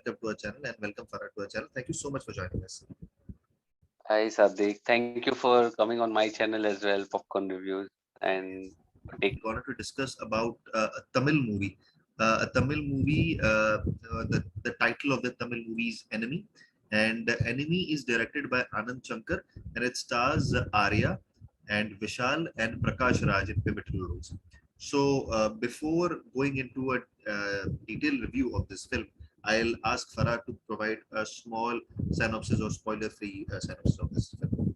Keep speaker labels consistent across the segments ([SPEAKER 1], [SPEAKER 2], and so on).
[SPEAKER 1] welcome to our channel and welcome Farah to our channel. Thank you so much for joining us.
[SPEAKER 2] Hi Sadiq, thank you for coming on my channel as well, Popcorn Reviews, and take.
[SPEAKER 1] We wanted to discuss about a Tamil movie. The title of the Tamil movie is Enemy, and Enemy is directed by Anand Shankar, and it stars Arya and Vishal and Prakash Raj in pivotal roles. So, before going into a detailed review of this film, I'll ask Farah to provide a small synopsis or spoiler-free synopsis of this film.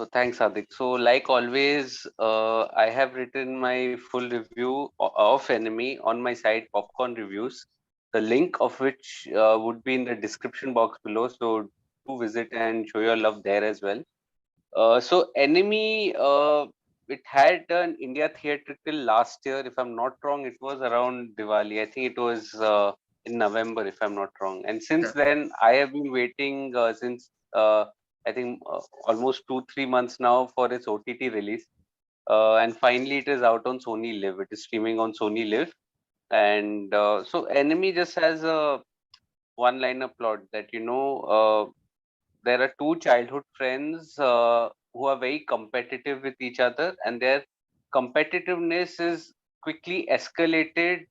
[SPEAKER 2] So thanks, Sadiq. So like always, I have written my full review of Enemy on my site, Popcorn Reviews. The link of which would be in the description box below. So do visit and show your love there as well. So Enemy, it had an India theatrical last year. If I'm not wrong, it was around Diwali. I think it was in November, if I'm not wrong. And since
[SPEAKER 1] Okay.
[SPEAKER 2] then, I have been waiting since I think almost 2-3 months now for its OTT release. And finally, it is out on SonyLiv. It is streaming on SonyLiv. And so Enemy just has a one-liner plot that there are two childhood friends who are very competitive with each other, and their competitiveness is quickly escalated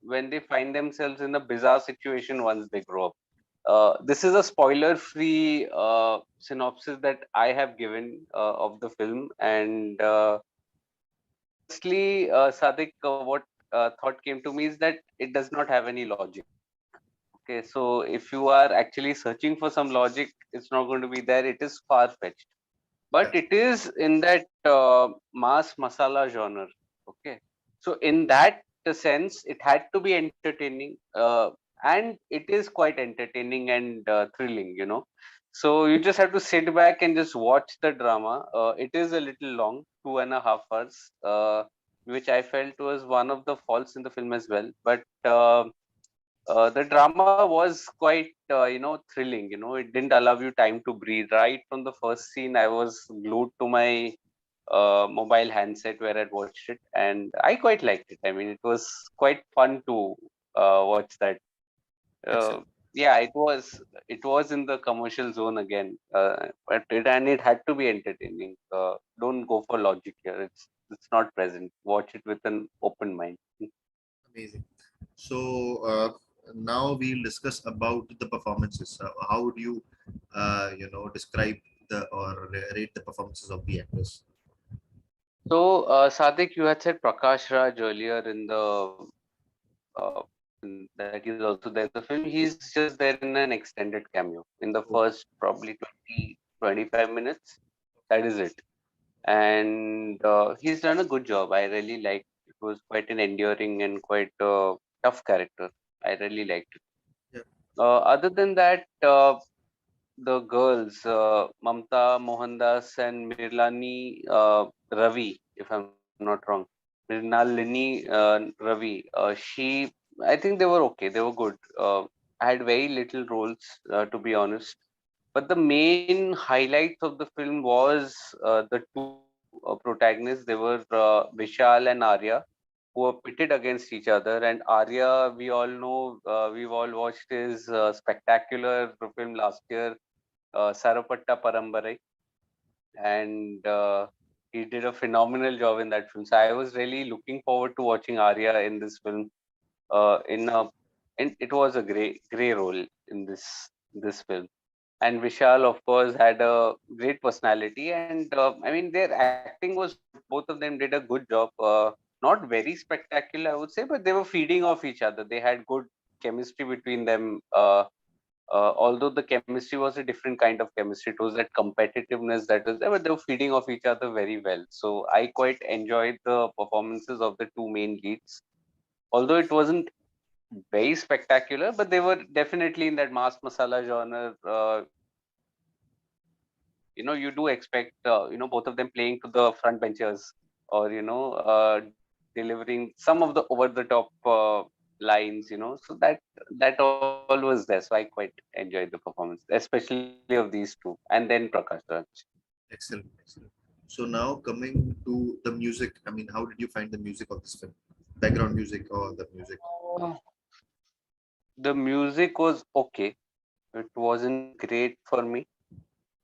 [SPEAKER 2] when they find themselves in a bizarre situation once they grow up. This is a spoiler free synopsis that I have given of the film. And firstly, Sadiq, what thought came to me is that it does not have any logic. Okay, so if you are actually searching for some logic, it's not going to be there. It is far fetched, but
[SPEAKER 1] Okay.
[SPEAKER 2] it is in that mass masala genre. Okay, so in that sense, it had to be entertaining, and it is quite entertaining and thrilling. So you just have to sit back and just watch the drama. It is a little long, 2.5 hours, which I felt was one of the faults in the film as well. But the drama was quite thrilling. It didn't allow you time to breathe. Right from the first scene, I was glued to my mobile handset where I'd watched it, and I quite liked it. I mean, it was quite fun to watch that. uh,
[SPEAKER 1] Excellent.
[SPEAKER 2] yeah, it was in the commercial zone again, but it had to be entertaining. Don't go for logic here. It's not present. Watch it with an open mind.
[SPEAKER 1] Amazing. So now we'll discuss about the performances. How would you, describe the or rate the performances of the actors?
[SPEAKER 2] So, Sadik, you had said Prakash Raj earlier in the that he's also there in the film. He's just there in an extended cameo in the
[SPEAKER 1] Okay.
[SPEAKER 2] first probably 20-25 minutes. That is it. And he's done a good job. I really liked it. It was quite an enduring and quite tough character. I really liked it.
[SPEAKER 1] Yeah.
[SPEAKER 2] Other than that, the girls, Mamta Mohandas and Mirlani Ravi, if I'm not wrong, Mrinalini Ravi, I think they were okay. They were good. I had very little roles, to be honest. But the main highlights of the film was the two protagonists. They were Vishal and Arya, who were pitted against each other. And Arya, we all know, we've all watched his spectacular film last year, Sarapatta Parambarai, and he did a phenomenal job in that film. So I was really looking forward to watching Arya in this film. In a, and it was a grey role in this film. And Vishal, of course, had a great personality, and I mean their acting was good. Both of them did a good job. Not very spectacular, I would say, but they were feeding off each other. They had good chemistry between them. Although the chemistry was a different kind of chemistry, it was that competitiveness that was there, but they were feeding off each other very well. So I quite enjoyed the performances of the two main leads. Although it wasn't very spectacular, but they were definitely in that mass masala genre. You do expect both of them playing to the front benchers, or delivering some of the over the top lines. So that all was there. So I quite enjoyed the performance, especially of these two, and then Prakash Raj.
[SPEAKER 1] Excellent. Excellent. So now coming to the music. I mean, how did you find the music of this film? Background music or the music?
[SPEAKER 2] The music was okay. It wasn't great for me.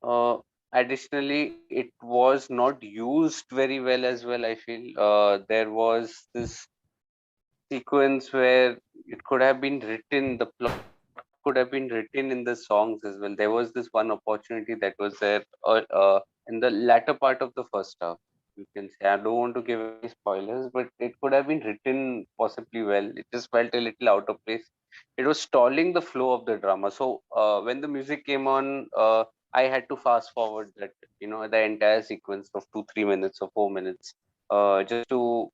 [SPEAKER 2] Uh, Additionally, it was not used very well as well. I feel there was this sequence where it could have been written, the plot could have been written in the songs as well. There was this one opportunity that was there in the latter part of the first half. You can say, I don't want to give any spoilers, but it could have been written possibly well. It just felt a little out of place. It was stalling the flow of the drama. So when the music came on, I had to fast forward that, the entire sequence of 2 3 minutes or 4 minutes, just to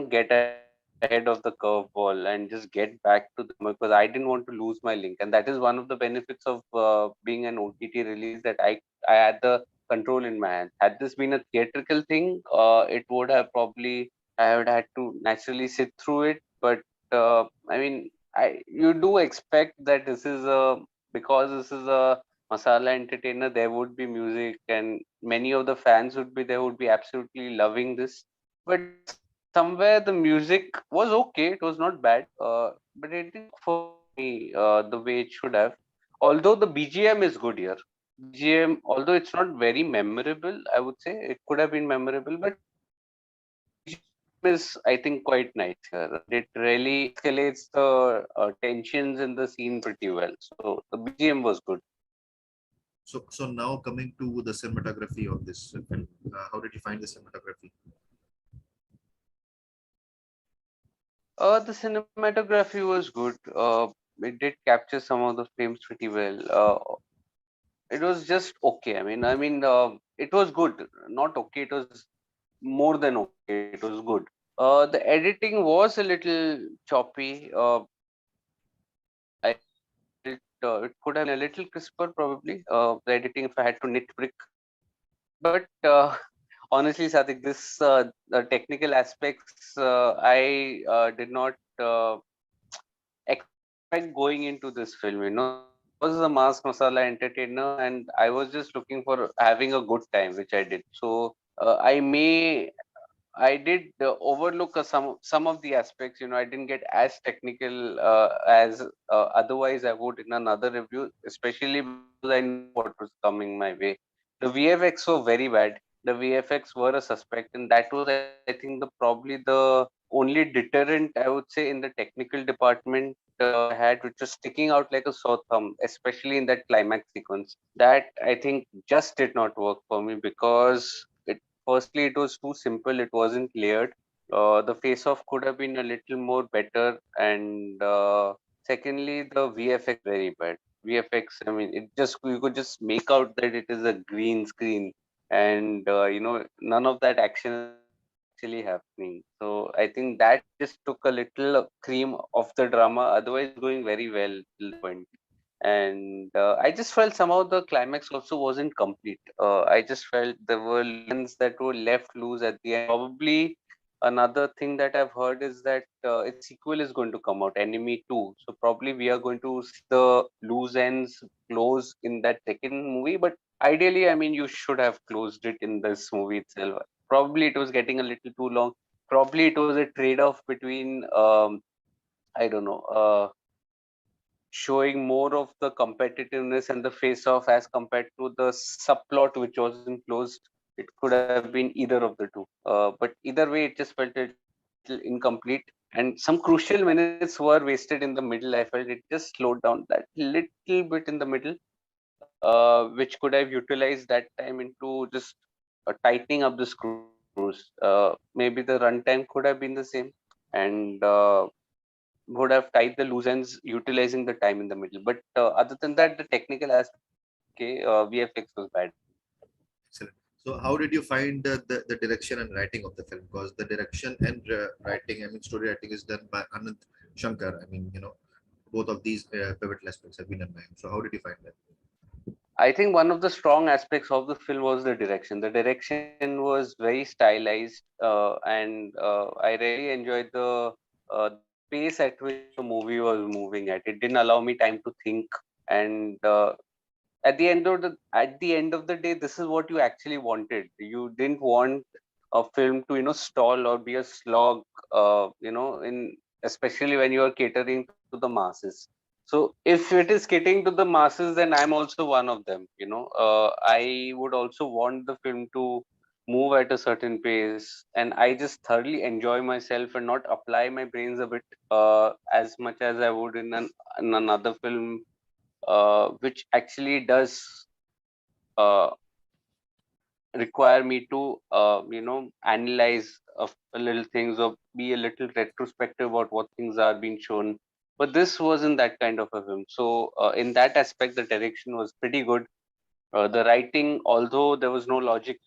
[SPEAKER 2] get ahead of the curveball and just get back to the drama, because I didn't want to lose my link. And that is one of the benefits of being an OTT release, that I had the control in my hand. Had this been a theatrical thing, it would have probably, I would had to naturally sit through it. But I mean, I you do expect that this is a, because this is a masala entertainer, there would be music and many of the fans would be there, would be absolutely loving this. But somewhere the music was okay, it was not bad, but it didn't work for me the way it should have. Although the BGM is good here. BGM, although it's not very memorable, I would say it could have been memorable, but the BGM is, I think, quite nice here, and it really escalates the tensions in the scene pretty well. So the BGM was good.
[SPEAKER 1] So now coming to the cinematography of this film, how did you find the cinematography?
[SPEAKER 2] The cinematography was good. It did capture some of the frames pretty well. It was just okay. It was good. Not okay. It was more than okay. It was good. The editing was a little choppy. I felt it could have been a little crisper, probably. The editing, if I had to nitpick. But honestly, Sadiq, this the technical aspects, I did not expect going into this film. This was a mass masala entertainer, and I was just looking for having a good time, which I did. So I did overlook some of the aspects. I didn't get as technical as otherwise I would in another review, especially because I knew what was coming my way. The VFX were very bad. The VFX were a suspect, and that was, I think, probably the only deterrent, I would say, in the technical department I had, which was sticking out like a sore thumb, especially in that climax sequence. That, I think, just did not work for me, because firstly, it was too simple. It wasn't layered. The face-off could have been a little more better, and secondly, the VFX very bad. VFX, I mean, it just, you could just make out that it is a green screen, and none of that action is actually happening. So I think that just took a little cream of the drama. Otherwise, it was going very well till the point. And I just felt somehow the climax also wasn't complete. I just felt there were loose ends that were left loose at the end. Probably another thing that I've heard is that its sequel is going to come out, Enemy 2. So probably we are going to see the loose ends close in that second movie. But ideally, I mean, you should have closed it in this movie itself. Probably it was getting a little too long. Probably it was a trade-off between I don't know. Showing more of the competitiveness and the face off as compared to the subplot which wasn't closed. It could have been either of the two. But either way, it just felt a little incomplete. And some crucial minutes were wasted in the middle. I felt it just slowed down that little bit in the middle, which could have utilized that time into just tightening up the screws. Maybe the runtime could have been the same, and would have tied the loose ends utilizing the time in the middle. But other than that, the technical aspects were okay. VFX was bad.
[SPEAKER 1] Excellent. So how did you find the direction and writing of the film? Because the direction and writing, I mean, story writing is done by Anand Shankar. I mean, both of these pivotal aspects have been in mind. So how did you find that?
[SPEAKER 2] I think one of the strong aspects of the film was the direction. The direction was very stylized, and I really enjoyed the pace at which the movie was moving at. It didn't allow me time to think, and at the end of the day, this is what you actually wanted. You didn't want a film to stall or be a slog, in especially when you are catering to the masses. So if it is getting to the masses, then I'm also one of them. I would also want the film to move at a certain pace, and I just thoroughly enjoy myself and not apply my brains a bit as much as I would in another film, which actually does uh, require me to analyze a little things or be a little retrospective about what things are being shown. But this wasn't that kind of a film. So in that aspect, the direction was pretty good. The writing, although there was no logic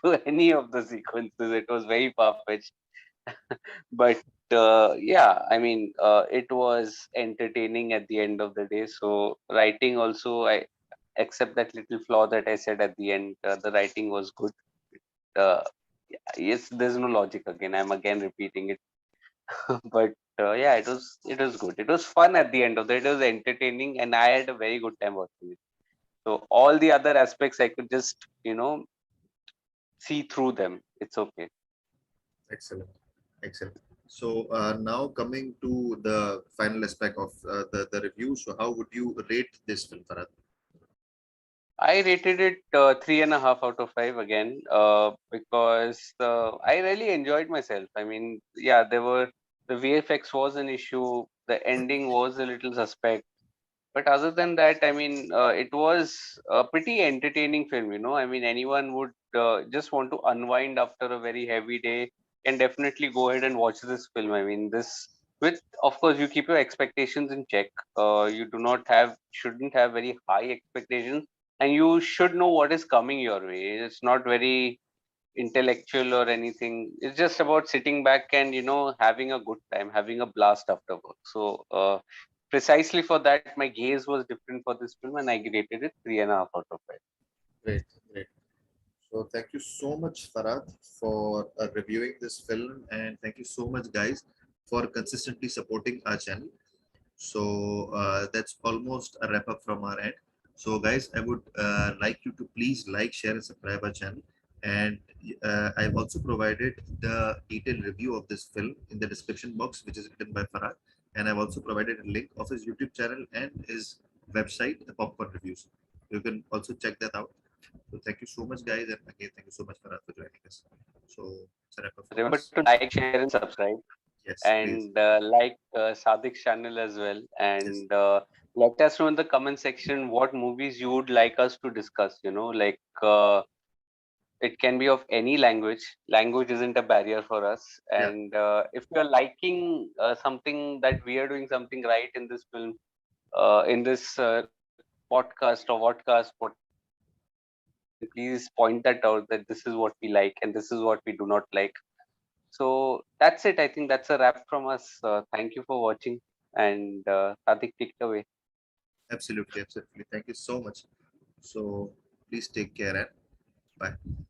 [SPEAKER 2] to any of the sequences, it was very far-fetched. But yeah, I mean, it was entertaining at the end of the day. So writing also, I except that little flaw that I said at the end, the writing was good. uh, yes, there's no logic again. I'm again repeating it. But yeah, it was good. It was fun at the end of the day. It was entertaining, and I had a very good time watching it. So all the other aspects I could just see through them. It's okay.
[SPEAKER 1] Excellent. Excellent. So now coming to the final aspect of the review. So how would you rate this film, Farad?
[SPEAKER 2] I rated it 3.5 out of 5 again, because I really enjoyed myself. I mean, yeah, the VFX was an issue. The ending was a little suspect. But other than that, I mean, it was a pretty entertaining film. I mean, anyone would just want to unwind after a very heavy day can definitely go ahead and watch this film. I mean, of course, you keep your expectations in check. You do not have, shouldn't have very high expectations, and you should know what is coming your way. It's not very intellectual or anything. It's just about sitting back and having a good time, having a blast after work. So precisely for that, my gaze was different for this film, and I rated it 3.5 out of 5.
[SPEAKER 1] Great, great. So thank you so much, Farad, for reviewing this film, and thank you so much, guys, for consistently supporting our channel. So that's almost a wrap up from our end. So guys, I would like you to please like, share, and subscribe our channel. And I've also provided the detailed review of this film in the description box, which is written by Farad. And I've also provided a link of his YouTube channel and his website, the Popcorn Reviews. You can also check that out. So thank you so much, guys, and again, thank you so much, Farad, for joining us. So it's a wrap up from
[SPEAKER 2] Remember
[SPEAKER 1] us.
[SPEAKER 2] to like, share, and subscribe,
[SPEAKER 1] Yes, please.
[SPEAKER 2] and like Sadiq's channel as well.
[SPEAKER 1] Yes,
[SPEAKER 2] And let us know in the comment section what movies you would like us to discuss. Like it can be of any language. Language isn't a barrier for us.
[SPEAKER 1] yeah,
[SPEAKER 2] And if you're liking something that we are doing something right in this film, in this podcast or vodcast, whatever it is, then please point that out, that this is what we like and this is what we do not like. So that's it. I think that's a wrap from us. Thank you for watching, and Sadiq, take it away.
[SPEAKER 1] absolutely, absolutely. Thank you so much. So please take care and bye.